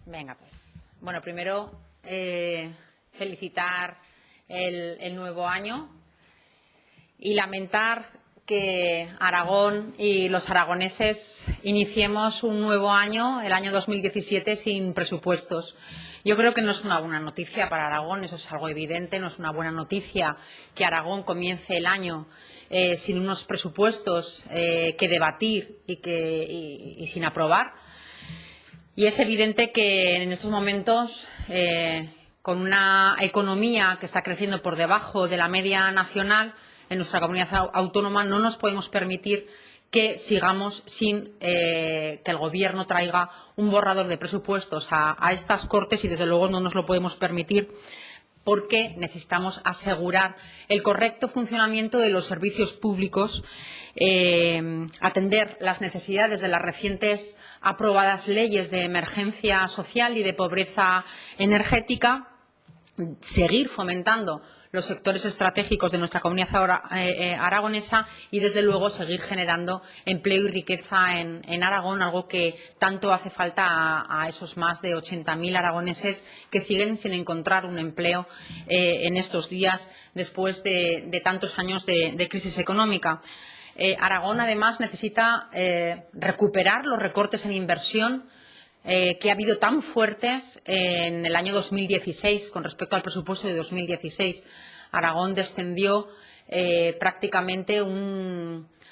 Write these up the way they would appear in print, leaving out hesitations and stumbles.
Venga, pues. Bueno, primero felicitar el nuevo año y lamentar que Aragón y los aragoneses iniciemos un nuevo año, el año 2017, sin presupuestos. Yo creo que no es una buena noticia para Aragón, eso es algo evidente, no es una buena noticia que Aragón comience el año sin unos presupuestos que debatir y sin aprobar. Y es evidente que en estos momentos, con una economía que está creciendo por debajo de la media nacional, en nuestra comunidad autónoma no nos podemos permitir que sigamos sin que el Gobierno traiga un borrador de presupuestos a estas Cortes y, desde luego, no nos lo podemos permitir porque necesitamos asegurar el correcto funcionamiento de los servicios públicos, atender las necesidades de las recientes aprobadas leyes de emergencia social y de pobreza energética, seguir fomentando los sectores estratégicos de nuestra comunidad aragonesa y, desde luego, seguir generando empleo y riqueza en Aragón, algo que tanto hace falta a esos más de 80.000 aragoneses que siguen sin encontrar un empleo en estos días después de tantos años de crisis económica. Aragón, además, necesita recuperar los recortes en inversión que ha habido tan fuertes en el año 2016 con respecto al presupuesto de 2016. Aragón descendió prácticamente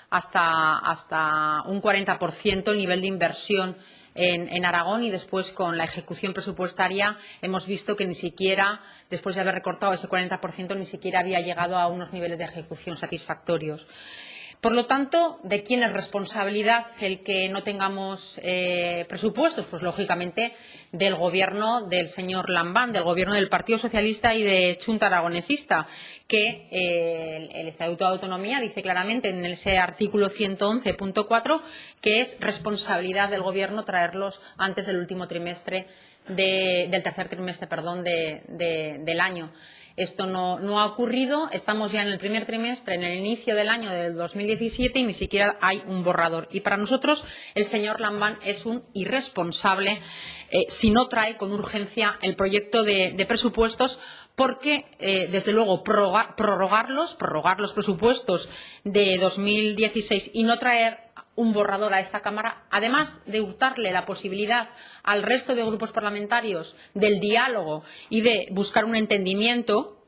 hasta un 40% el nivel de inversión en Aragón, y después, con la ejecución presupuestaria, hemos visto que ni siquiera, después de haber recortado ese 40%, ni siquiera había llegado a unos niveles de ejecución satisfactorios. Por lo tanto, ¿de quién es responsabilidad el que no tengamos presupuestos? Pues, lógicamente, del Gobierno del señor Lambán, del Gobierno del Partido Socialista y de Chunta Aragonesista, que el Estatuto de Autonomía dice claramente en ese artículo 111.4 que es responsabilidad del Gobierno traerlos antes del último trimestre del tercer trimestre, del año. Esto no ha ocurrido, estamos ya en el primer trimestre, en el inicio del año del 2017, y ni siquiera hay un borrador. Y para nosotros el señor Lambán es un irresponsable si no trae con urgencia el proyecto de presupuestos, porque, desde luego, prorrogar los presupuestos de 2016 y no traer un borrador a esta Cámara, además de hurtarle la posibilidad al resto de grupos parlamentarios del diálogo y de buscar un entendimiento,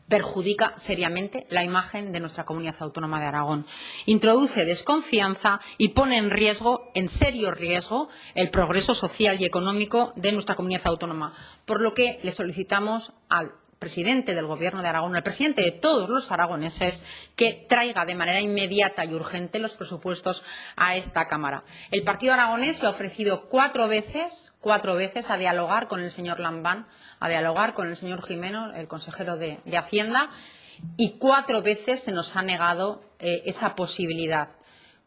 perjudica seriamente la imagen de nuestra comunidad autónoma de Aragón. Introduce desconfianza y pone en serio riesgo, el progreso social y económico de nuestra comunidad autónoma. Por lo que le solicitamos al presidente del Gobierno de Aragón, al presidente de todos los aragoneses, que traiga de manera inmediata y urgente los presupuestos a esta Cámara. El Partido Aragonés se ha ofrecido cuatro veces a dialogar con el señor Lambán, a dialogar con el señor Gimeno, el consejero de Hacienda, y 4 veces se nos ha negado esa posibilidad.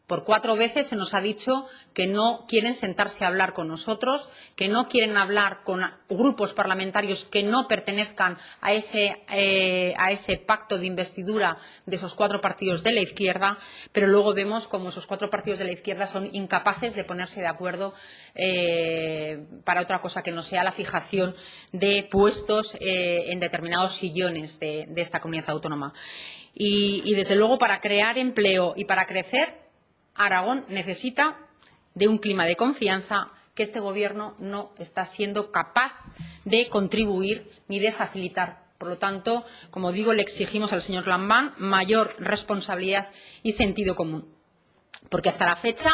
Por 4 veces se nos ha dicho que no quieren sentarse a hablar con nosotros, que no quieren hablar con grupos parlamentarios que no pertenezcan a ese pacto de investidura de esos 4 partidos de la izquierda, pero luego vemos cómo esos 4 partidos de la izquierda son incapaces de ponerse de acuerdo para otra cosa que no sea la fijación de puestos en determinados sillones de esta comunidad autónoma. Y, desde luego, para crear empleo y para crecer, Aragón necesita de un clima de confianza que este Gobierno no está siendo capaz de contribuir ni de facilitar. Por lo tanto, como digo, le exigimos al señor Lambán mayor responsabilidad y sentido común, porque hasta la fecha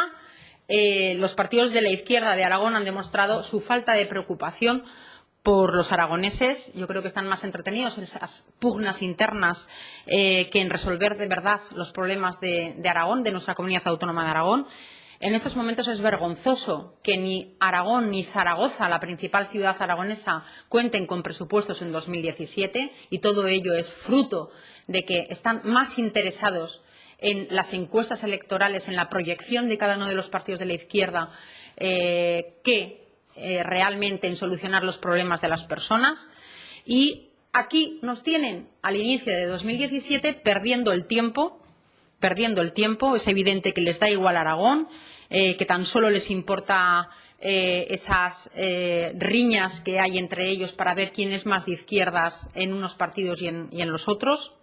los partidos de la izquierda de Aragón han demostrado su falta de preocupación por los aragoneses. Yo creo que están más entretenidos en esas pugnas internas que en resolver de verdad los problemas de Aragón, de nuestra comunidad autónoma de Aragón. En estos momentos es vergonzoso que ni Aragón ni Zaragoza, la principal ciudad aragonesa, cuenten con presupuestos en 2017, y todo ello es fruto de que están más interesados en las encuestas electorales, en la proyección de cada uno de los partidos de la izquierda, que realmente en solucionar los problemas de las personas. Y aquí nos tienen al inicio de 2017 perdiendo el tiempo. Es evidente que les da igual Aragón, que tan solo les importa esas riñas que hay entre ellos para ver quién es más de izquierdas en unos partidos y en los otros.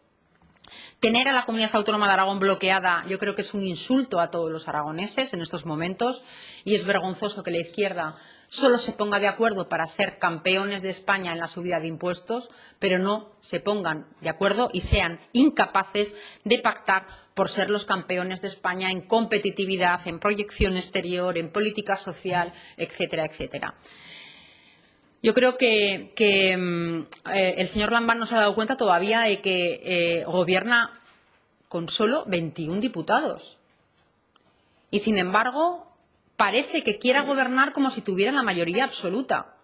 Tener a la Comunidad Autónoma de Aragón bloqueada yo creo que es un insulto a todos los aragoneses en estos momentos y es vergonzoso que la izquierda solo se ponga de acuerdo para ser campeones de España en la subida de impuestos, pero no se pongan de acuerdo y sean incapaces de pactar por ser los campeones de España en competitividad, en proyección exterior, en política social, etcétera, etcétera. Yo creo que el señor Lambán no se ha dado cuenta todavía de que gobierna con solo 21 diputados. Y, sin embargo, parece que quiera gobernar como si tuviera la mayoría absoluta,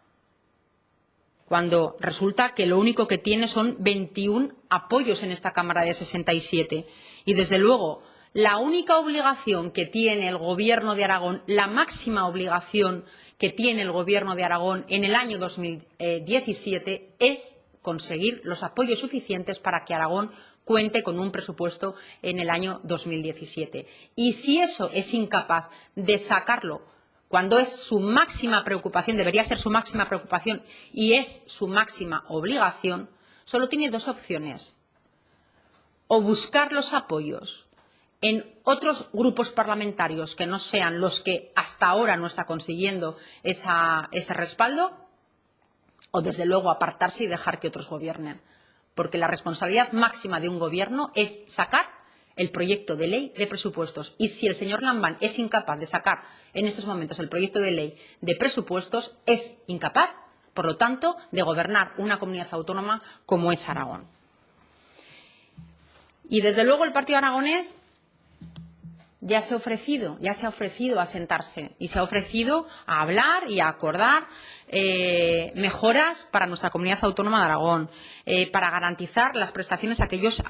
cuando resulta que lo único que tiene son 21 apoyos en esta Cámara de 67. Y, desde luego, la única obligación que tiene el Gobierno de Aragón, la máxima obligación que tiene el Gobierno de Aragón en el año 2017 es conseguir los apoyos suficientes para que Aragón cuente con un presupuesto en el año 2017. Y si eso es incapaz de sacarlo cuando es su máxima preocupación, debería ser su máxima preocupación y es su máxima obligación, solo tiene dos opciones. O buscar los apoyos en otros grupos parlamentarios que no sean los que hasta ahora no está consiguiendo ese respaldo, o desde luego apartarse y dejar que otros gobiernen. Porque la responsabilidad máxima de un gobierno es sacar el proyecto de ley de presupuestos. Y si el señor Lambán es incapaz de sacar en estos momentos el proyecto de ley de presupuestos, es incapaz, por lo tanto, de gobernar una comunidad autónoma como es Aragón. Y desde luego el Partido Aragonés ya se ha ofrecido a sentarse y se ha ofrecido a hablar y a acordar mejoras para nuestra comunidad autónoma de Aragón, para garantizar las prestaciones a aquellos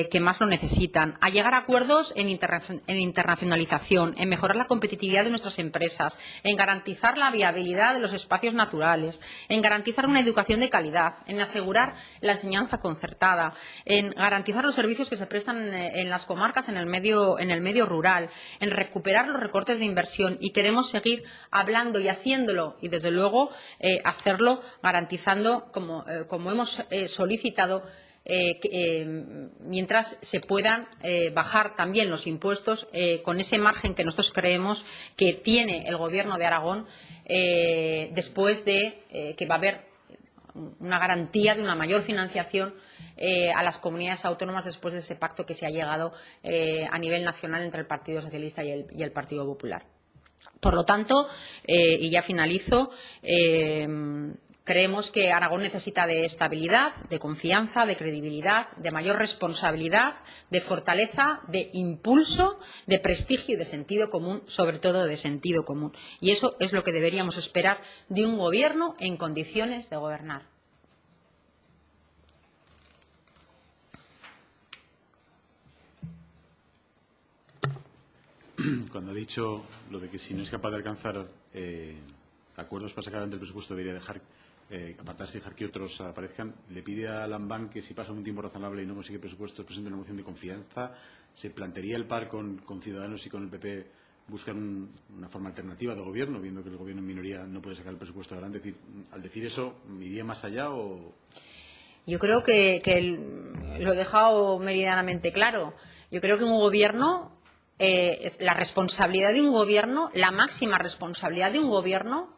que más lo necesitan, a llegar a acuerdos en internacionalización, en mejorar la competitividad de nuestras empresas, en garantizar la viabilidad de los espacios naturales, en garantizar una educación de calidad, en asegurar la enseñanza concertada, en garantizar los servicios que se prestan en las comarcas en el medio rural, en recuperar los recortes de inversión, y queremos seguir hablando y haciéndolo y, desde luego, hacerlo garantizando, como hemos solicitado, mientras se puedan bajar también los impuestos con ese margen que nosotros creemos que tiene el Gobierno de Aragón después de que va a haber una garantía de una mayor financiación a las comunidades autónomas después de ese pacto que se ha llegado a nivel nacional entre el Partido Socialista y el Partido Popular. Por lo tanto, y ya finalizo, creemos que Aragón necesita de estabilidad, de confianza, de credibilidad, de mayor responsabilidad, de fortaleza, de impulso, de prestigio y de sentido común, sobre todo de sentido común. Y eso es lo que deberíamos esperar de un Gobierno en condiciones de gobernar. Cuando ha dicho lo de que si no es capaz de alcanzar acuerdos para sacar adelante el presupuesto debería dejar apartarse y dejar que otros aparezcan, le pide a Lambán que si pasa un tiempo razonable y no consigue presupuestos presente una moción de confianza. ¿Se plantearía el par con Ciudadanos y con el PP buscar una forma alternativa de gobierno, viendo que el gobierno en minoría no puede sacar el presupuesto adelante? Es decir, al decir eso, ¿iría más allá o...? Yo creo que lo he dejado meridianamente claro. Yo creo que un gobierno, es la responsabilidad de un gobierno, la máxima responsabilidad de un gobierno,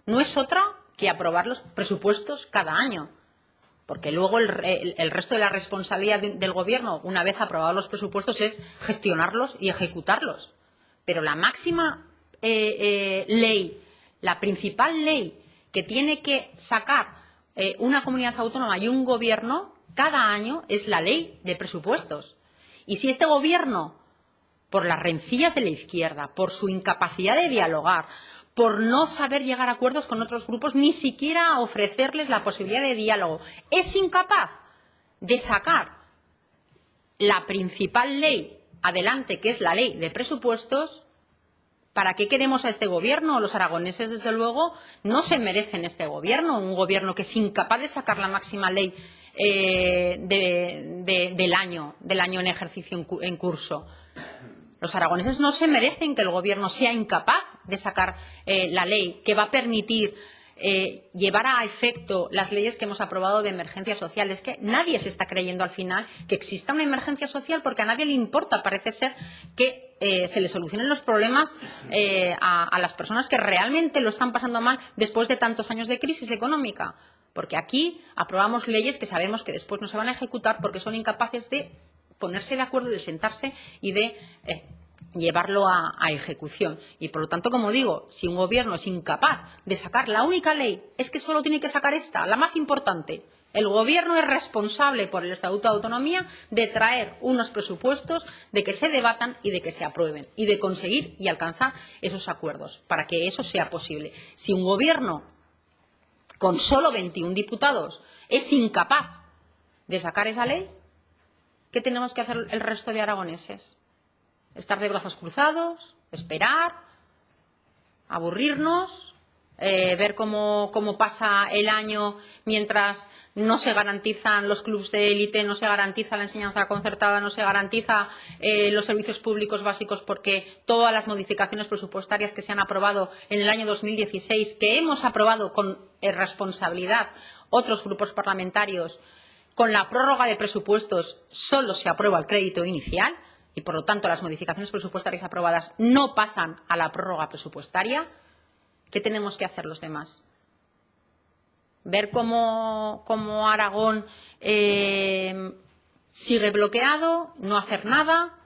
no es otra que aprobar los presupuestos cada año. Porque luego el resto de la responsabilidad del Gobierno, una vez aprobados los presupuestos, es gestionarlos y ejecutarlos. Pero la máxima ley, la principal ley que tiene que sacar una comunidad autónoma y un Gobierno cada año es la ley de presupuestos. Y si este Gobierno, por las rencillas de la izquierda, por su incapacidad de dialogar, por no saber llegar a acuerdos con otros grupos, ni siquiera ofrecerles la posibilidad de diálogo, es incapaz de sacar la principal ley adelante, que es la ley de presupuestos, ¿para qué queremos a este Gobierno? Los aragoneses, desde luego, no se merecen este Gobierno, un Gobierno que es incapaz de sacar la máxima ley del año en ejercicio en curso. Los aragoneses no se merecen que el Gobierno sea incapaz de sacar la ley que va a permitir llevar a efecto las leyes que hemos aprobado de emergencia social. Es que nadie se está creyendo al final que exista una emergencia social, porque a nadie le importa, parece ser, que se le solucionen los problemas a las personas que realmente lo están pasando mal después de tantos años de crisis económica. Porque aquí aprobamos leyes que sabemos que después no se van a ejecutar porque son incapaces de ponerse de acuerdo, de sentarse y de llevarlo a ejecución. Y, por lo tanto, como digo, si un Gobierno es incapaz de sacar la única ley, es que solo tiene que sacar esta, la más importante. El Gobierno es responsable, por el Estatuto de Autonomía, de traer unos presupuestos, de que se debatan y de que se aprueben, y de conseguir y alcanzar esos acuerdos, para que eso sea posible. Si un Gobierno, con solo 21 diputados, es incapaz de sacar esa ley, ¿qué tenemos que hacer el resto de aragoneses? ¿Estar de brazos cruzados? ¿Esperar? ¿Aburrirnos? ¿Ver cómo pasa el año mientras no se garantizan los clubs de élite, no se garantiza la enseñanza concertada, no se garantiza los servicios públicos básicos, porque todas las modificaciones presupuestarias que se han aprobado en el año 2016, que hemos aprobado con responsabilidad otros grupos parlamentarios, con la prórroga de presupuestos solo se aprueba el crédito inicial y, por lo tanto, las modificaciones presupuestarias aprobadas no pasan a la prórroga presupuestaria? ¿Qué tenemos que hacer los demás? ¿Ver cómo Aragón sigue bloqueado, no hacer nada?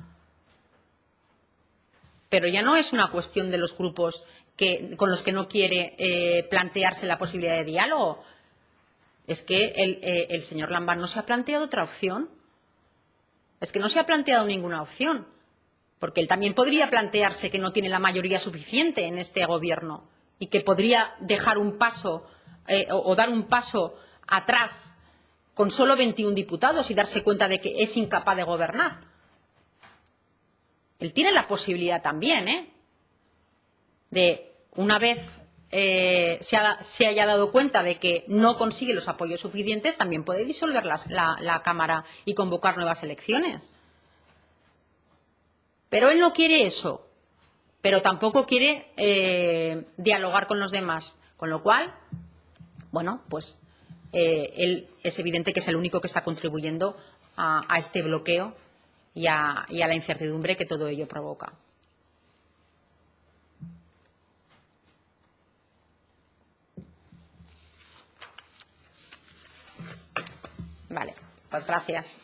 Pero ya no es una cuestión de los grupos con los que no quiere plantearse la posibilidad de diálogo. Es que el señor Lambán no se ha planteado otra opción. Es que no se ha planteado ninguna opción, porque él también podría plantearse que no tiene la mayoría suficiente en este Gobierno y que podría dejar un paso o dar un paso atrás con solo 21 diputados y darse cuenta de que es incapaz de gobernar. Él tiene la posibilidad también, de, una vez se haya dado cuenta de que no consigue los apoyos suficientes, también puede disolver la Cámara y convocar nuevas elecciones. Pero él no quiere eso, pero tampoco quiere dialogar con los demás, con lo cual, bueno, pues él es evidente que es el único que está contribuyendo a este bloqueo y a la incertidumbre que todo ello provoca. Vale, pues gracias.